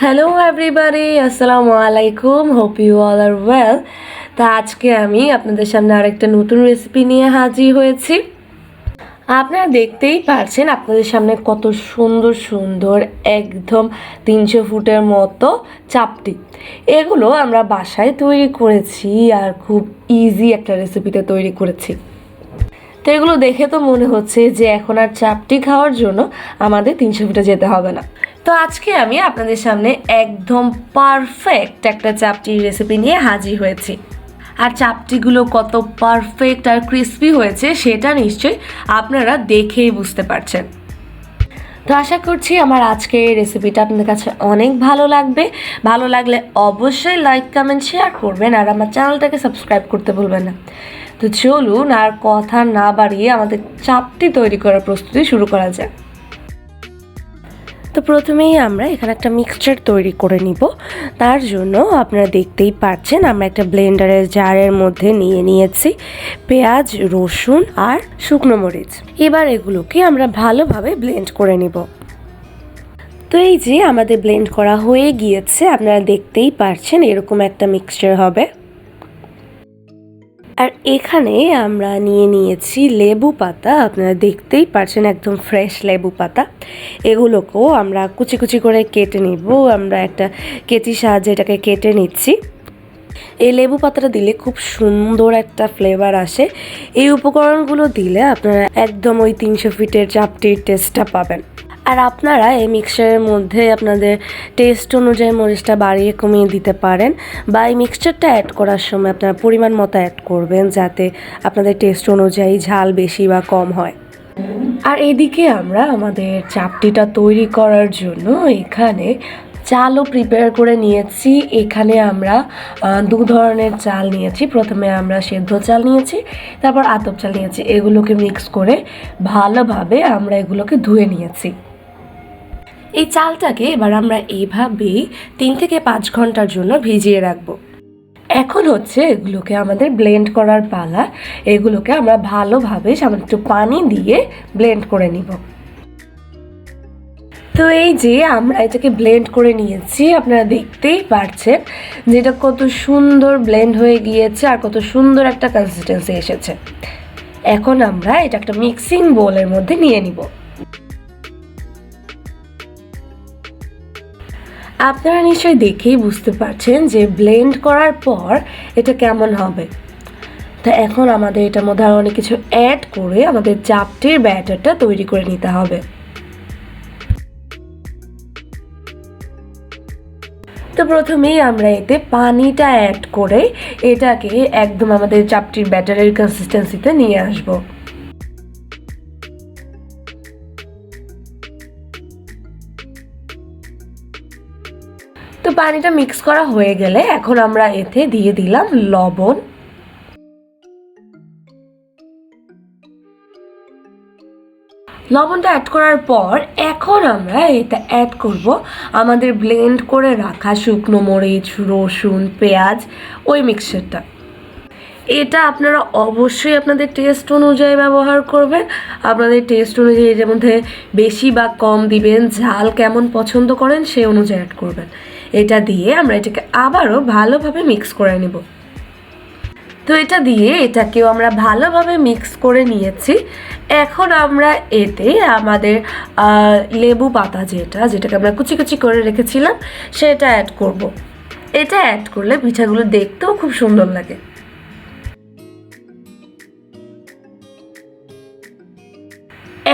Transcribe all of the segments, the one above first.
Hello everybody, আসসালামু আলাইকুম। Hope you all are well. তা আজকে আমি আপনাদের সামনে আরেকটা নতুন রেসিপি নিয়ে হাজির হয়েছি। আপনারা দেখতেই পারছেন আপনাদের সামনে কত সুন্দর সুন্দর একদম 300 ফুটের মতো চাপটি। এগুলো আমরা বাসায় তৈরি করেছি আর খুব ইজি একটা রেসিপিতে তৈরি করেছি। তো এগুলো দেখে তো মনে হচ্ছে যে এখন আর চাপটি খাওয়ার জন্য আমাদের 300 ফুটে যেতে হবে না। তো আজকে আমি আপনাদের সামনে একদম পারফেক্ট একটা চাপটির রেসিপি নিয়ে হাজির হয়েছি। আর চাপটিগুলো কত পারফেক্ট আর ক্রিস্পি হয়েছে সেটা নিশ্চয়ই আপনারা দেখেই বুঝতে পারছেন। তো আশা করছি আমার আজকের এই রেসিপিটা আপনাদের কাছে অনেক ভালো লাগবে। ভালো লাগলে অবশ্যই লাইক কমেন্ট শেয়ার করবেন আর আমার চ্যানেলটাকে সাবস্ক্রাইব করতে ভুলবেন না। তো চলুন আর কথা না বাড়িয়ে আমাদের চাপটি তৈরি করার প্রস্তুতি শুরু করা যায়। তো প্রথমেই আমরা এখানে একটা মিক্সচার তৈরি করে নিব। তার জন্য আপনারা দেখতেই পাচ্ছেন আমরা একটা ব্লেন্ডারের জারের মধ্যে নিয়ে নিয়েছি পেঁয়াজ, রসুন আর শুকনো মরিচ। এবার এগুলোকে আমরা ভালোভাবে ব্লেন্ড করে নিব। তো এই যে আমাদের ব্লেন্ড করা হয়ে গিয়েছে, আপনারা দেখতেই পাচ্ছেন এরকম একটা মিক্সচার হবে। আর এখানে আমরা নিয়ে নিয়েছি লেবু পাতা, আপনারা দেখতেই পাচ্ছেন একদম ফ্রেশ লেবু পাতা। এগুলোকেও আমরা কুচি কুচি করে কেটে নিব। আমরা একটা কেচির সাহায্যে এটাকে কেটে নিচ্ছি। এই লেবু পাতাটা দিলে খুব সুন্দর একটা ফ্লেভার আসে। এই উপকরণগুলো দিলে আপনারা একদম ওই 300 ফিটের চাপটির টেস্টটা পাবেন। আর আপনারা এই মিক্সচারের মধ্যে আপনাদের টেস্ট অনুযায়ী মরিচটা বাড়িয়ে কমিয়ে দিতে পারেন, বা এই মিক্সচারটা অ্যাড করার সময় আপনারা পরিমাণ মতো অ্যাড করবেন যাতে আপনাদের টেস্ট অনুযায়ী ঝাল বেশি বা কম হয়। আর এদিকে আমরা আমাদের চাপটিটা তৈরি করার জন্য এখানে চালও প্রিপেয়ার করে নিয়েছি। এখানে আমরা দু ধরনের চাল নিয়েছি। প্রথমে আমরা সেদ্ধ চাল নিয়েছি, তারপর আতপ চাল নিয়েছি। এগুলোকে মিক্স করে ভালোভাবে আমরা এগুলোকে ধুয়ে নিয়েছি। এই চালটাকে এবার আমরা এইভাবেই 3 থেকে 5 ঘন্টার জন্য ভিজিয়ে রাখবো। এখন হচ্ছে এগুলোকে আমাদের ব্লেন্ড করার পালা। এগুলোকে আমরা ভালোভাবে সামান্য একটু পানি দিয়ে ব্লেন্ড করে নিব। তো এই যে আমরা এটাকে ব্লেন্ড করে নিয়েছি, আপনারা দেখতেই পারছেন যে এটা কত সুন্দর ব্লেন্ড হয়ে গিয়েছে আর কত সুন্দর একটা কনসিস্টেন্সি এসেছে। এখন আমরা এটা একটা মিক্সিং বোলের মধ্যে নিয়ে নিব। আপনারা নিশ্চয়ই দেখেই বুঝতে পারছেন যে ব্লেন্ড করার পর এটা কেমন হবে। তো এখন আমাদের এটার মধ্যে আরও অনেক কিছু অ্যাড করে আমাদের চাপটির ব্যাটারটা তৈরি করে নিতে হবে। তো প্রথমেই আমরা এতে পানিটা অ্যাড করে এটাকে একদম আমাদের চাপটির ব্যাটারের কনসিস্টেন্সিতে নিয়ে আসবো। তো পানিটা মিক্স করা হয়ে গেলে এখন আমরা এতে দিয়ে দিলাম লবণ। লবণটা অ্যাড করার পর এখন আমরা এটা অ্যাড করব আমাদের ব্লেন্ড করে রাখা শুকনো মরিচ, রসুন, পেঁয়াজ, ওই মিক্সচারটা। এটা আপনারা অবশ্যই আপনাদের টেস্ট অনুযায়ী ব্যবহার করবেন। আপনাদের টেস্ট অনুযায়ী এর মধ্যে বেশি বা কম দিবেন, ঝাল কেমন পছন্দ করেন সে অনুযায়ী অ্যাড করবেন। এটা দিয়ে আমরা এটাকে আবারও ভালোভাবে মিক্স করে নেব। তো এটা দিয়ে এটাকেও আমরা ভালোভাবে মিক্স করে নিয়েছি। এখন আমরা এতে আমাদের লেবু পাতা যেটাকে আমরা কুচি কুচি করে রেখেছিলাম সেটা অ্যাড করব। এটা অ্যাড করলে পিঠাগুলো দেখতেও খুব সুন্দর লাগে।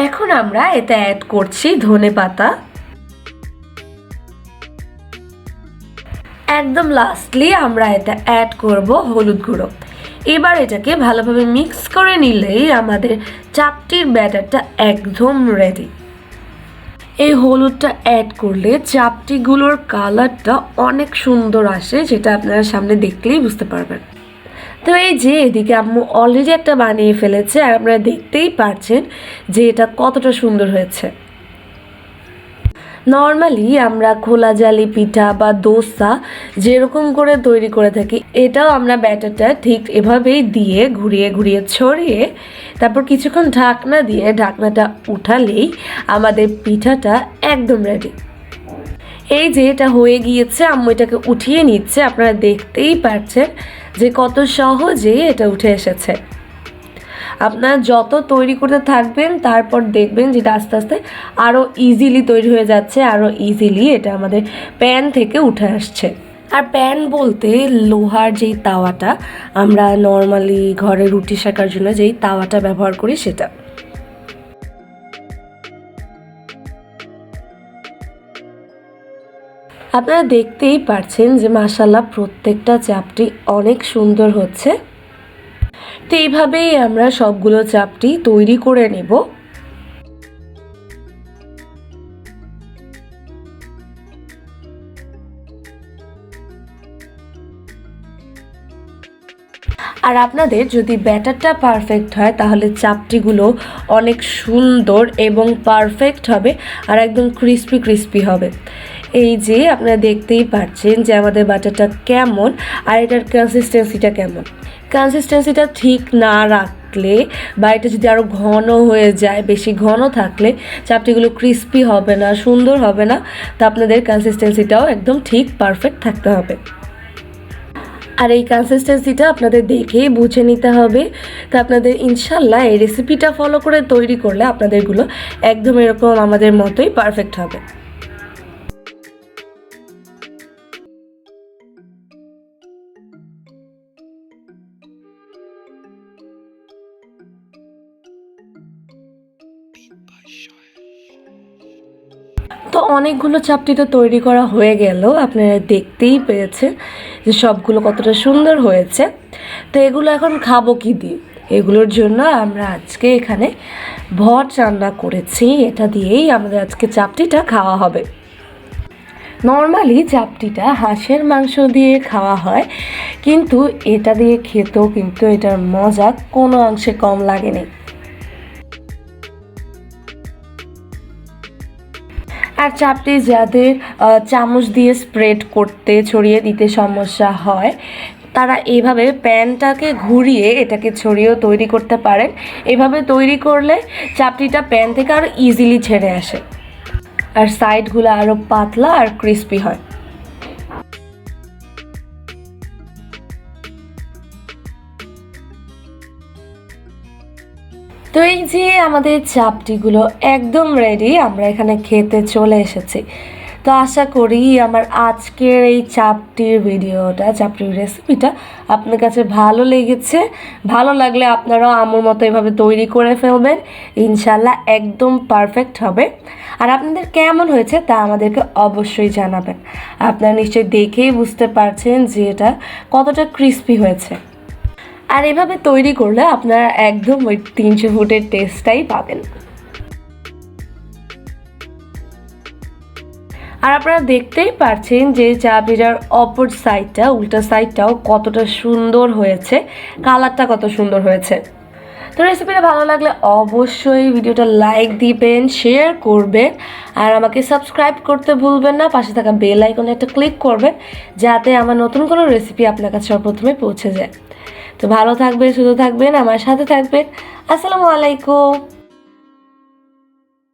এখন আমরা এতে অ্যাড করছি ধনেপাতা। একদম লাস্টলি আমরা এটা অ্যাড করব হলুদ গুঁড়ো। এবার এটাকে ভালোভাবে মিক্স করে নিলেই আমাদের চাপটির ব্যাটারটা একদম রেডি। এই হলুদটা অ্যাড করলে চাপটিগুলোর কালারটা অনেক সুন্দর আসে, যেটা আপনারা সামনে দেখলেই বুঝতে পারবেন। তো এই যে এদিকে আম্মু অলরেডি একটা বানিয়ে ফেলেছে আর আপনারা দেখতেই পাচ্ছেন যে এটা কতটা সুন্দর হয়েছে। নর্মালি আমরা খোলা জালি পিঠা বা দোসা যেরকম করে তৈরি করে থাকি, এটাও আমরা ব্যাটারটা ঠিক এভাবেই দিয়ে ঘুরিয়ে ঘুরিয়ে ছড়িয়ে তারপর কিছুক্ষণ ঢাকনা দিয়ে ঢাকনাটা উঠালেই আমাদের পিঠাটা একদম রেডি। এই যে এটা হয়ে গিয়েছে, আম্মু এটাকে উঠিয়ে নিচ্ছে। আপনারা দেখতেই পাচ্ছেন যে কত সহজে এটা উঠে এসেছে। আপনারা যত তৈরি করতে থাকবেন তারপর দেখবেন যেটা আস্তে আস্তে আরও ইজিলি তৈরি হয়ে যাচ্ছে, আরও ইজিলি এটা আমাদের প্যান থেকে উঠে আসছে। আর প্যান বলতে লোহার যেই তাওয়াটা আমরা নর্মালি ঘরে রুটি সেকার জন্য যেই তাওয়াটা ব্যবহার করি সেটা। আপনারা দেখতেই পাচ্ছেন যে মাশাআল্লাহ প্রত্যেকটা চাপটি অনেক সুন্দর হচ্ছে। তো এইভাবেই আমরা সবগুলো চাপটি তৈরি করে নেব। আর আপনাদের যদি ব্যাটারটা পারফেক্ট হয় তাহলে চাপটিগুলো অনেক সুন্দর এবং পারফেক্ট হবে আর একদম ক্রিস্পি ক্রিস্পি হবে। এই যে আপনারা দেখতেই পাচ্ছেন যে আমাদের ব্যাটারটা কেমন আর এটার কনসিস্টেন্সিটা কেমন। কনসিস্টেন্সিটা ঠিক না রাখলে বা এটা যদি আরও ঘন হয়ে যায়, বেশি ঘন থাকলে চাপটিগুলো ক্রিস্পি হবে না, সুন্দর হবে না। তো আপনাদের কনসিস্টেন্সিটাও একদম ঠিক পারফেক্ট থাকতে হবে। আর এই কনসিস্টেন্সিটা আপনাদের দেখেই বুঝে নিতে হবে। তো আপনাদের ইনশাল্লাহ এই রেসিপিটা ফলো করে তৈরি করলে আপনাদেরগুলো একদম এরকম আমাদের মতোই পারফেক্ট হবে। তো অনেকগুলো চাপটি তো তৈরি করা হয়ে গেল, আপনারা দেখতেই পেয়েছেন যে সবগুলো কতটা সুন্দর হয়েছে। তো এগুলো এখন খাবো কি দিয়ে? এগুলোর জন্য আমরা আজকে এখানে ভট রান্না করেছি, এটা দিয়েই আমাদের আজকে চাপটিটা খাওয়া হবে। নর্মালি চাপটিটা হাঁসের মাংস দিয়ে খাওয়া হয়, কিন্তু এটা দিয়ে খেতেও কিন্তু এটার মজা কোনো অংশে কম লাগেনি। আর চাপটি যাদের চামচ দিয়ে স্প্রেড করতে ছড়িয়ে দিতে সমস্যা হয় তারা এইভাবে প্যানটাকে ঘুরিয়ে এটাকে ছড়িয়েও তৈরি করতে পারেন। এভাবে তৈরি করলে চাপটিটা প্যান থেকে আরও ইজিলি ছেড়ে আসে আর সাইডগুলো আরও পাতলা আর ক্রিস্পি হয়। তো এই যে আমাদের চাপটিগুলো একদম রেডি, আমরা এখানে খেতে চলে এসেছি। তো আশা করি আমার আজকের এই চাপটির ভিডিওটা, চাপটির রেসিপিটা আপনার কাছে ভালো লেগেছে। ভালো লাগলে আপনারাও আমার মতো এভাবে তৈরি করে ফেলবেন, ইনশাল্লাহ একদম পারফেক্ট হবে। আর আপনাদের কেমন হয়েছে তা আমাদেরকে অবশ্যই জানাবেন। আপনারা নিশ্চয়ই দেখেই বুঝতে পারছেন যে এটা কতটা ক্রিস্পি হয়েছে। আর এভাবে তৈরি করলে আপনারা একদম ওই 300 ফুটের টেস্টটাই পাবেন। আর আপনারা দেখতেই পাচ্ছেন যে চাপিটার অপর সাইডটা, উল্টা সাইডটাও কতটা সুন্দর হয়েছে, কালারটা কত সুন্দর হয়েছে। তো রেসিপিটা ভালো লাগলে অবশ্যই ভিডিওটা লাইক দিবেন, শেয়ার করবেন আর আমাকে সাবস্ক্রাইব করতে ভুলবেন না। পাশে থাকা বেল আইকনে একটা ক্লিক করবেন যাতে আমার নতুন কোনো রেসিপি আপনার কাছে সর্বপ্রথমে পৌঁছে যায়। তো ভালো থাকবেন, সুস্থ থাকবেন, আমার সাথে থাকবেন। আসসালামু আলাইকুম।